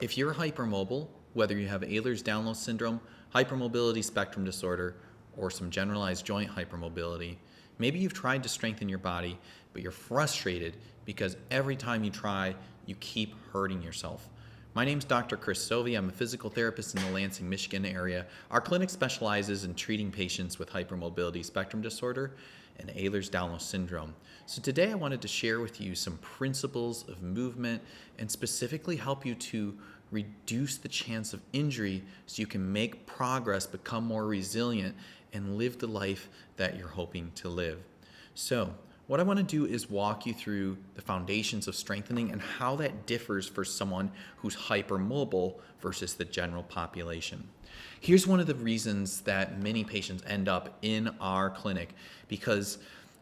If you're hypermobile, whether you have Ehlers-Danlos Syndrome, Hypermobility Spectrum Disorder, or some generalized joint hypermobility, maybe you've tried to strengthen your body, but you're frustrated because every time you try, you keep hurting yourself. My name's Dr. Chris Sovey. I'm a physical therapist in the Lansing, Michigan area. Our clinic specializes in treating patients with hypermobility spectrum disorder and Ehlers-Danlos Syndrome. So today I wanted to share with you some principles of movement and specifically help you to reduce the chance of injury so you can make progress, become more resilient, and live the life that you're hoping to live. So what I want to do is walk you through the foundations of strengthening and how that differs for someone who's hypermobile versus the general population. Here's one of the reasons that many patients end up in our clinic, because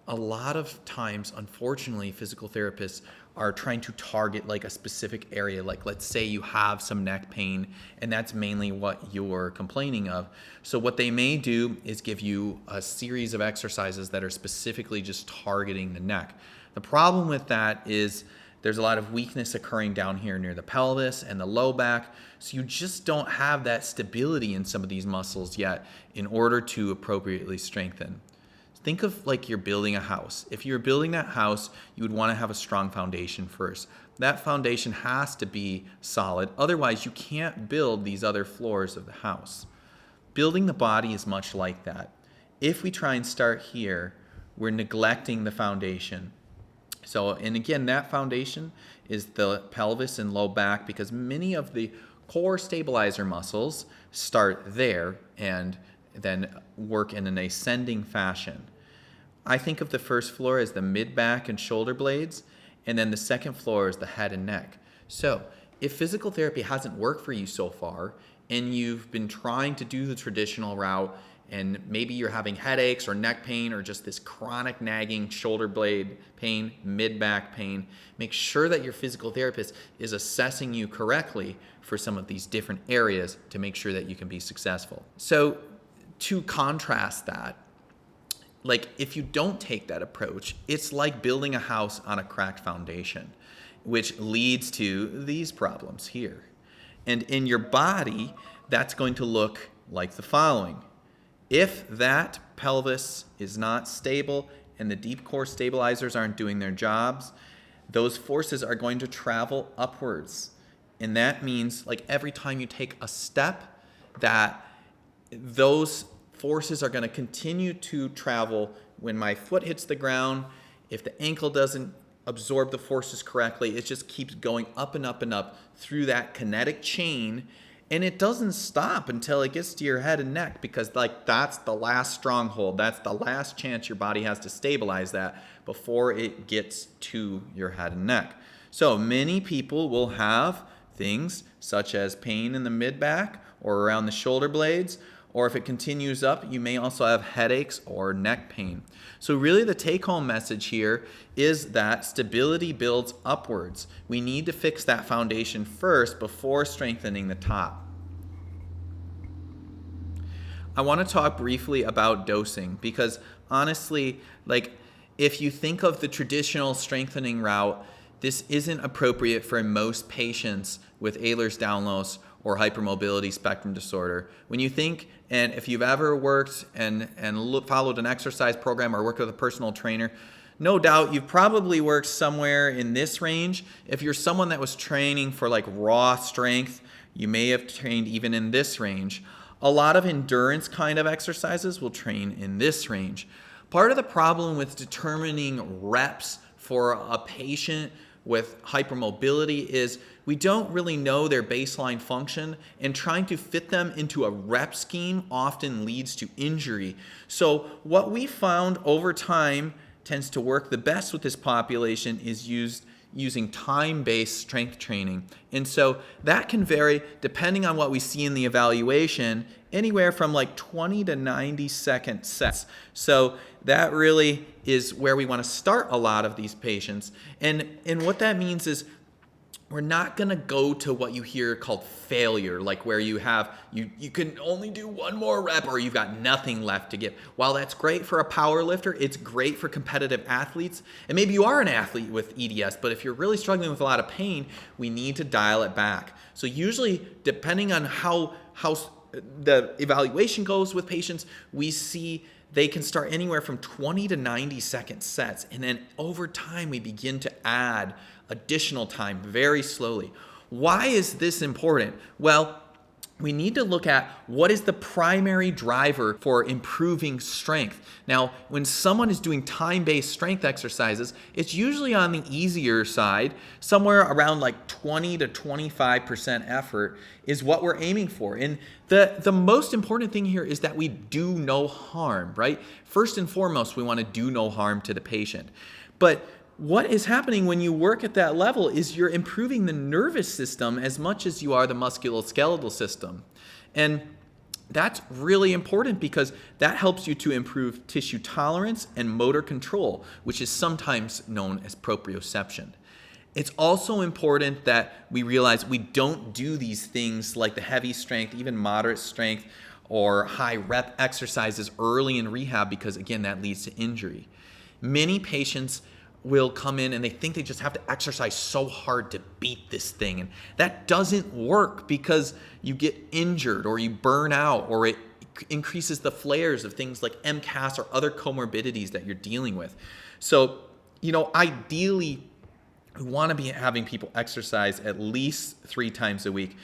a lot of times, unfortunately, physical therapists are trying to target like a specific area. Like, let's say you have some neck pain and that's mainly what you're complaining of. So what they may do is give you a series of exercises that are specifically just targeting the neck. The problem with that is there's a lot of weakness occurring down here near the pelvis and the low back. So you just don't have that stability in some of these muscles yet in order to appropriately strengthen. Think of like you're building a house. If you're building that house, you would want to have a strong foundation first. That foundation has to be solid. Otherwise, you can't build these other floors of the house. Building the body is much like that. If we try and start here, we're neglecting the foundation. And again, that foundation is the pelvis and low back, because many of the core stabilizer muscles start there and then work in an ascending fashion. I think of the first floor as the mid-back and shoulder blades, and then the second floor is the head and neck. So if physical therapy hasn't worked for you so far, and you've been trying to do the traditional route, and maybe you're having headaches or neck pain or just this chronic nagging shoulder blade pain, mid-back pain, make sure that your physical therapist is assessing you correctly for some of these different areas to make sure that you can be successful. So to contrast that, like if you don't take that approach, it's like building a house on a cracked foundation, which leads to these problems here. And in your body, that's going to look like the following. If that pelvis is not stable and the deep core stabilizers aren't doing their jobs, those forces are going to travel upwards. And that means like every time you take a step, that those forces are going to continue to travel. When my foot hits the ground, if the ankle doesn't absorb the forces correctly, it just keeps going up and up and up through that kinetic chain, and it doesn't stop until it gets to your head and neck, because like that's the last stronghold. That's the last chance your body has to stabilize that before it gets to your head and neck. So many people will have things such as pain in the mid-back or around the shoulder blades, or if it continues up, you may also have headaches or neck pain. So really the take-home message here is that stability builds upwards. We need to fix that foundation first before strengthening the top. I want to talk briefly about dosing, because honestly, like if you think of the traditional strengthening route, this isn't appropriate for most patients with Ehlers-Danlos or hypermobility spectrum disorder. When you think, and if you've ever worked and followed an exercise program or worked with a personal trainer, no doubt you've probably worked somewhere in this range. If you're someone that was training for like raw strength, you may have trained even in this range. A lot of endurance kind of exercises will train in this range. Part of the problem with determining reps for a patient with hypermobility is we don't really know their baseline function, and trying to fit them into a rep scheme often leads to injury. So what we found over time tends to work the best with this population is using time-based strength training. And so that can vary depending on what we see in the evaluation, anywhere from like 20 to 90-second sets. So that really is where we want to start a lot of these patients. And what that means is we're not going to go to what you hear called failure, like where you can only do one more rep or you've got nothing left to give. While that's great for a power lifter, it's great for competitive athletes. And maybe you are an athlete with EDS, but if you're really struggling with a lot of pain, we need to dial it back. So usually, depending on how the evaluation goes with patients, we see they can start anywhere from 20 to 90 second sets. And then over time, we begin to add additional time very slowly. Why is this important? Well, we need to look at what is the primary driver for improving strength. Now, when someone is doing time-based strength exercises, it's usually on the easier side. Somewhere around like 20 to 25% effort is what we're aiming for. And the most important thing here is that we do no harm, right? First and foremost, we want to do no harm to the patient. But what is happening when you work at that level is you're improving the nervous system as much as you are the musculoskeletal system. And that's really important because that helps you to improve tissue tolerance and motor control, which is sometimes known as proprioception. It's also important that we realize we don't do these things like the heavy strength, even moderate strength, or high rep exercises early in rehab because, again, that leads to injury. Many patients will come in and they think they just have to exercise so hard to beat this thing. And that doesn't work because you get injured or you burn out or it increases the flares of things like MCAS or other comorbidities that you're dealing with. So, ideally, we want to be having people exercise at least 3 times a week.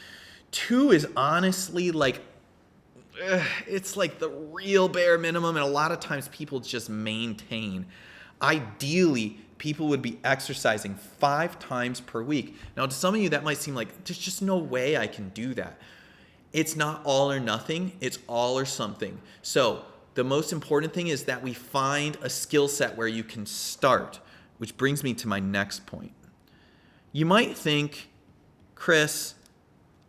2 is honestly it's like the real bare minimum, and a lot of times people just maintain. Ideally, people would be exercising 5 times per week. Now, to some of you, that might seem like there's just no way I can do that. It's not all or nothing. It's all or something. So the most important thing is that we find a skill set where you can start, which brings me to my next point. You might think, Chris,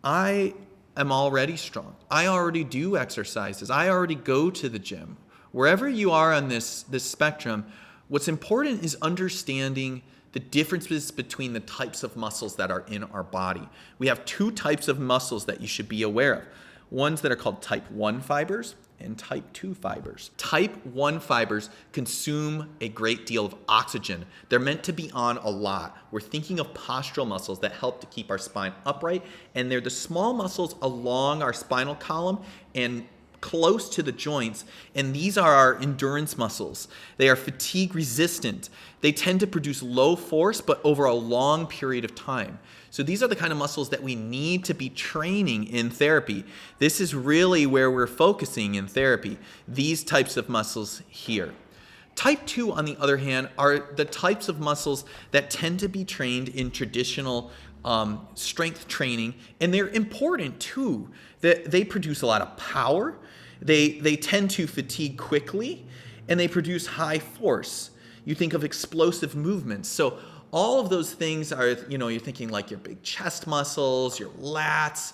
I am already strong. I already do exercises. I already go to the gym. Wherever you are on this spectrum, what's important is understanding the differences between the types of muscles that are in our body. We have 2 types of muscles that you should be aware of. Ones that are called type 1 fibers and type 2 fibers. Type 1 fibers consume a great deal of oxygen. They're meant to be on a lot. We're thinking of postural muscles that help to keep our spine upright, and they're the small muscles along our spinal column and close to the joints, and these are our endurance muscles. They are fatigue resistant. They tend to produce low force, but over a long period of time. So these are the kind of muscles that we need to be training in therapy. This is really where we're focusing in therapy, these types of muscles here. Type 2, on the other hand, are the types of muscles that tend to be trained in traditional strength training, and they're important too. They produce a lot of power. They tend to fatigue quickly, and they produce high force. You think of explosive movements. So all of those things are, you're thinking like your big chest muscles, your lats,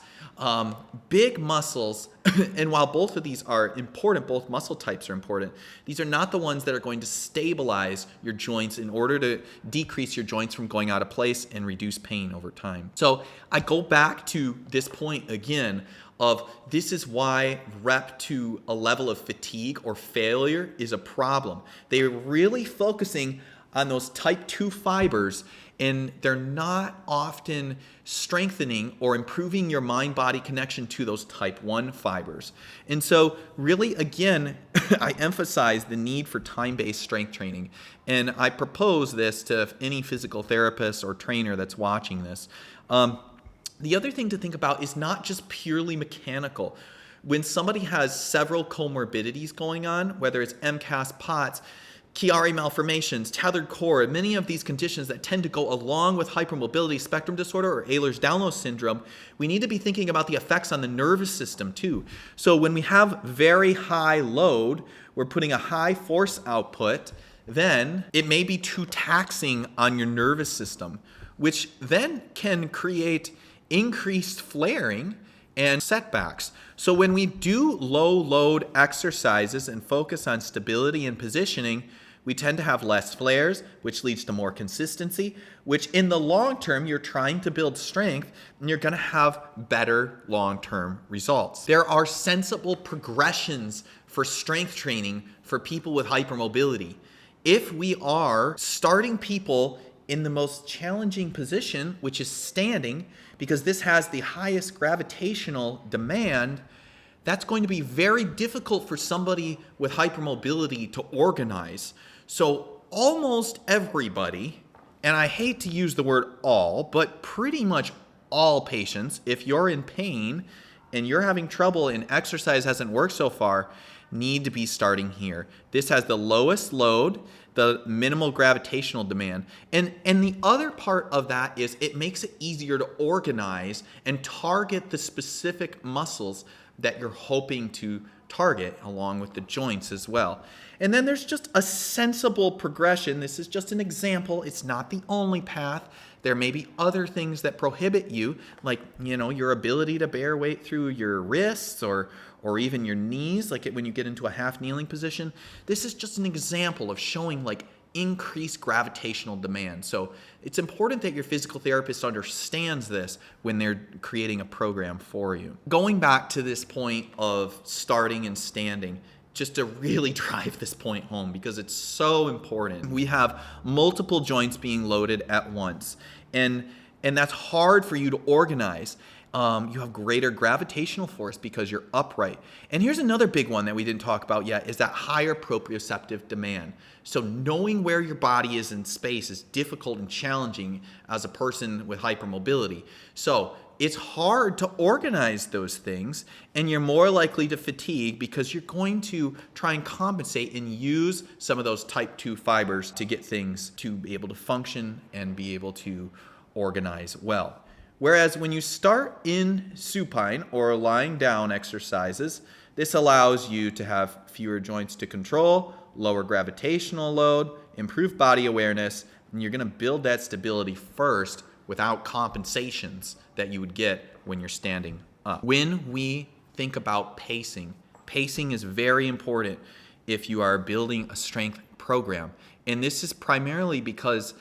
big muscles. And while both of these are important, both muscle types are important, these are not the ones that are going to stabilize your joints in order to decrease your joints from going out of place and reduce pain over time. So I go back to this point again of this is why rep to a level of fatigue or failure is a problem. They're really focusing on those type 2 fibers, and they're not often strengthening or improving your mind-body connection to those type 1 fibers. And so really, again, I emphasize the need for time-based strength training. And I propose this to any physical therapist or trainer that's watching this. The other thing to think about is not just purely mechanical. When somebody has several comorbidities going on, whether it's MCAS, POTS, Chiari malformations, tethered core, many of these conditions that tend to go along with hypermobility spectrum disorder or Ehlers-Danlos Syndrome, we need to be thinking about the effects on the nervous system too. So when we have very high load, we're putting a high force output, then it may be too taxing on your nervous system, which then can create increased flaring and setbacks. So when we do low load exercises and focus on stability and positioning, We tend to have less flares, which leads to more consistency, which in the long term, you're trying to build strength and you're going to have better long-term results. There are sensible progressions for strength training for people with hypermobility. If we are starting people in the most challenging position, which is standing, because this has the highest gravitational demand, that's going to be very difficult for somebody with hypermobility to organize. So almost everybody, and I hate to use the word all, but pretty much all patients, if you're in pain and you're having trouble and exercise hasn't worked so far, need to be starting here. This has the lowest load, the minimal gravitational demand. And the other part of that is it makes it easier to organize and target the specific muscles that you're hoping to target, along with the joints as well. And then there's just a sensible progression. This is just an example. It's not the only path. There may be other things that prohibit you, like, your ability to bear weight through your wrists or even your knees, like when you get into a half kneeling position. This is just an example of showing increased gravitational demand. So it's important that your physical therapist understands this when they're creating a program for you. Going back to this point of starting and standing, just to really drive this point home because it's so important. We have multiple joints being loaded at once, and that's hard for you to organize. You have greater gravitational force because you're upright. And here's another big one that we didn't talk about yet, is that higher proprioceptive demand. So knowing where your body is in space is difficult and challenging as a person with hypermobility. So it's hard to organize those things, and you're more likely to fatigue because you're going to try and compensate and use some of those type 2 fibers to get things to be able to function and be able to organize well. Whereas when you start in supine or lying down exercises, this allows you to have fewer joints to control, lower gravitational load, improve body awareness, and you're going to build that stability first without compensations that you would get when you're standing up. When we think about pacing is very important if you are building a strength program. And this is primarily because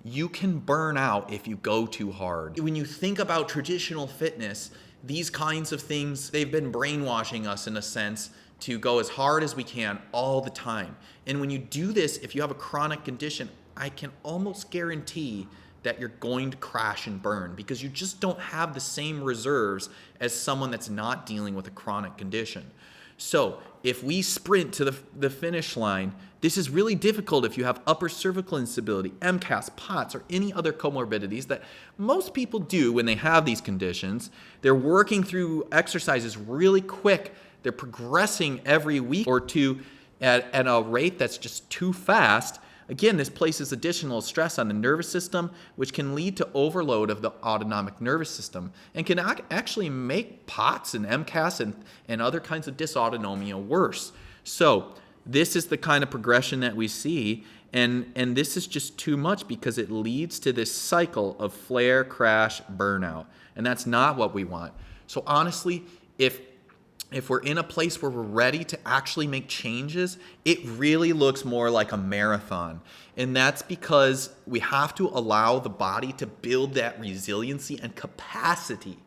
you can burn out if you go too hard. When you think about traditional fitness, these kinds of things, they've been brainwashing us in a sense to go as hard as we can all the time. And when you do this, if you have a chronic condition, I can almost guarantee that you're going to crash and burn because you just don't have the same reserves as someone that's not dealing with a chronic condition. So if we sprint to the finish line, this is really difficult if you have upper cervical instability, MCAS, POTS, or any other comorbidities that most people do when they have these conditions. They're working through exercises really quick. They're progressing every week or two at a rate that's just too fast. Again, this places additional stress on the nervous system, which can lead to overload of the autonomic nervous system and can actually make POTS and MCAS and other kinds of dysautonomia worse. So this is the kind of progression that we see, and this is just too much because it leads to this cycle of flare, crash, burnout, and that's not what we want. So honestly, if we're in a place where we're ready to actually make changes, it really looks more like a marathon. And that's because we have to allow the body to build that resiliency and capacity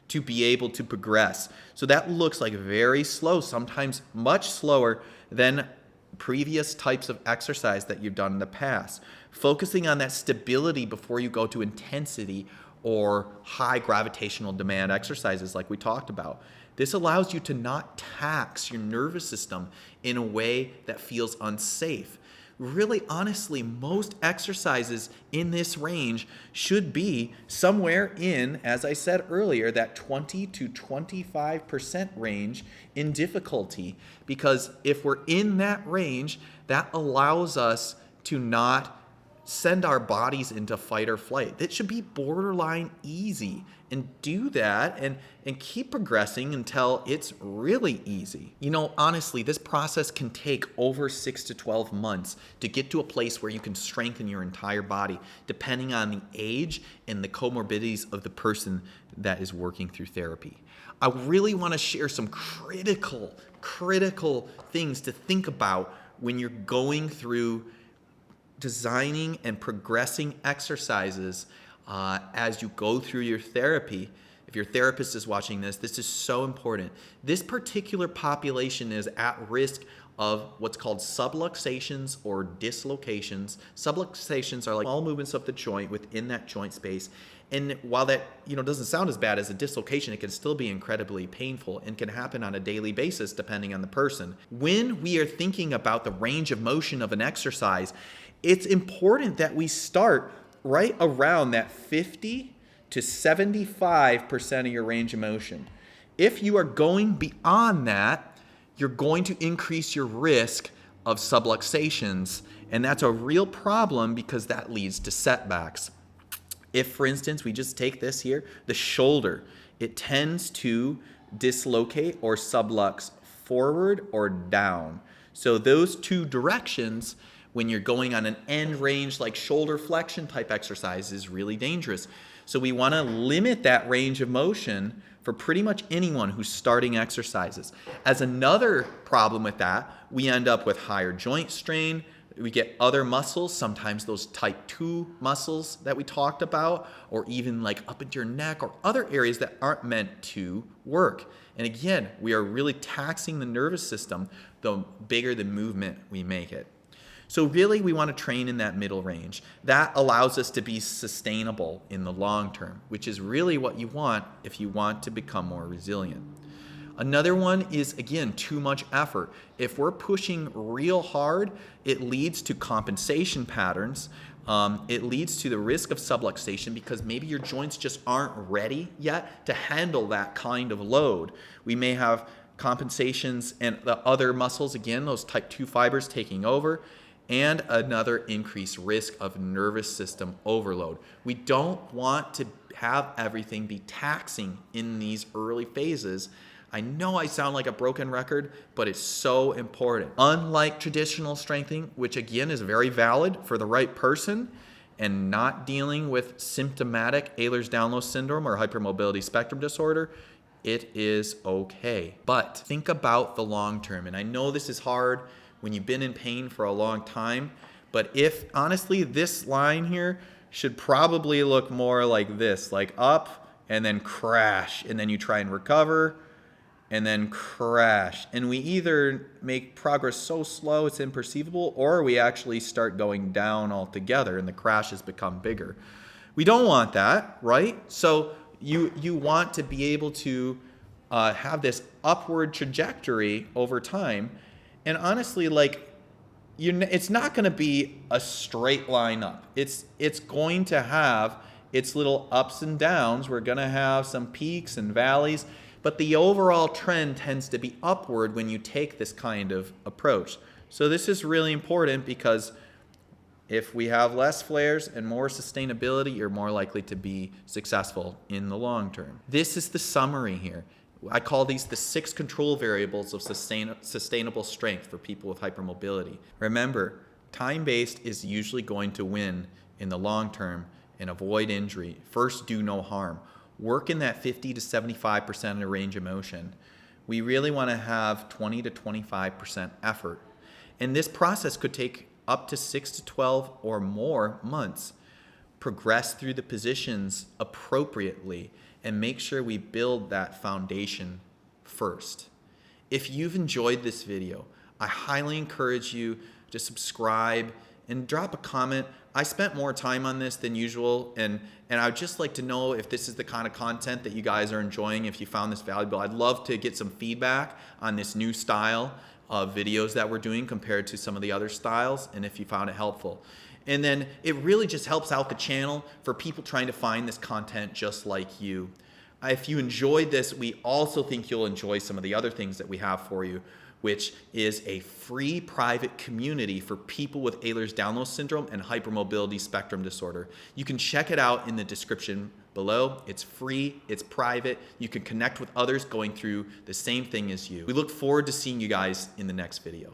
to be able to progress. So that looks like very slow, sometimes much slower than previous types of exercise that you've done in the past. Focusing on that stability before you go to intensity or high gravitational demand exercises like we talked about. This allows you to not tax your nervous system in a way that feels unsafe. Really, honestly, most exercises in this range should be somewhere in, as I said earlier, that 20 to 25% range in difficulty. Because if we're in that range, that allows us to not send our bodies into fight or flight. That should be borderline easy, and do that and keep progressing until it's really easy. Honestly, this process can take over 6 to 12 months to get to a place where you can strengthen your entire body, depending on the age and the comorbidities of the person that is working through therapy. I really want to share some critical things to think about when you're going through designing and progressing exercises as you go through your therapy. If your therapist is watching this, this is so important. This particular population is at risk of what's called subluxations or dislocations. Subluxations are like small movements of the joint within that joint space. And while that doesn't sound as bad as a dislocation, it can still be incredibly painful and can happen on a daily basis depending on the person. When we are thinking about the range of motion of an exercise, it's important that we start right around that 50 to 75% of your range of motion. If you are going beyond that, you're going to increase your risk of subluxations, and that's a real problem because that leads to setbacks. If, for instance, we just take this here, the shoulder, it tends to dislocate or sublux forward or down. So those two directions, when you're going on an end range like shoulder flexion type exercise, is really dangerous. So we want to limit that range of motion for pretty much anyone who's starting exercises. As another problem with that, we end up with higher joint strain. We get other muscles, sometimes those type 2 muscles that we talked about, or even like up into your neck or other areas that aren't meant to work. And again, we are really taxing the nervous system the bigger the movement we make it. So really, we want to train in that middle range. That allows us to be sustainable in the long term, which is really what you want if you want to become more resilient. Another one is, again, too much effort. If we're pushing real hard, it leads to compensation patterns. It leads to the risk of subluxation because maybe your joints just aren't ready yet to handle that kind of load. We may have compensations and the other muscles, again, those type 2 fibers taking over, and another increased risk of nervous system overload. We don't want to have everything be taxing in these early phases. I know I sound like a broken record, but it's so important. Unlike traditional strengthening, which again is very valid for the right person and not dealing with symptomatic Ehlers-Danlos Syndrome or Hypermobility Spectrum Disorder, it is okay. But think about the long term. And I know this is hard when you've been in pain for a long time, but if honestly, this line here should probably look more like this, like up and then crash, and then you try and recover, and then crash. And we either make progress so slow it's imperceivable, or we actually start going down altogether and the crashes become bigger. We don't want that, right? So you want to be able to have this upward trajectory over time. And honestly, it's not going to be a straight line up. It's going to have its little ups and downs. We're going to have some peaks and valleys. But the overall trend tends to be upward when you take this kind of approach. So this is really important because if we have less flares and more sustainability, you're more likely to be successful in the long term. This is the summary here. I call these the 6 control variables of sustainable strength for people with hypermobility. Remember, time-based is usually going to win in the long term and avoid injury. First, do no harm. Work in that 50 to 75% of the range of motion. We really want to have 20 to 25% effort. And this process could take up to 6 to 12 or more months. Progress through the positions appropriately and make sure we build that foundation first. If you've enjoyed this video, I highly encourage you to subscribe and drop a comment. I spent more time on this than usual, and I'd just like to know if this is the kind of content that you guys are enjoying, if you found this valuable. I'd love to get some feedback on this new style of videos that we're doing compared to some of the other styles, and if you found it helpful. And then it really just helps out the channel for people trying to find this content just like you. If you enjoyed this, we also think you'll enjoy some of the other things that we have for you, which is a free private community for people with Ehlers-Danlos Syndrome and Hypermobility Spectrum Disorder. You can check it out in the description below. It's free, it's private. You can connect with others going through the same thing as you. We look forward to seeing you guys in the next video.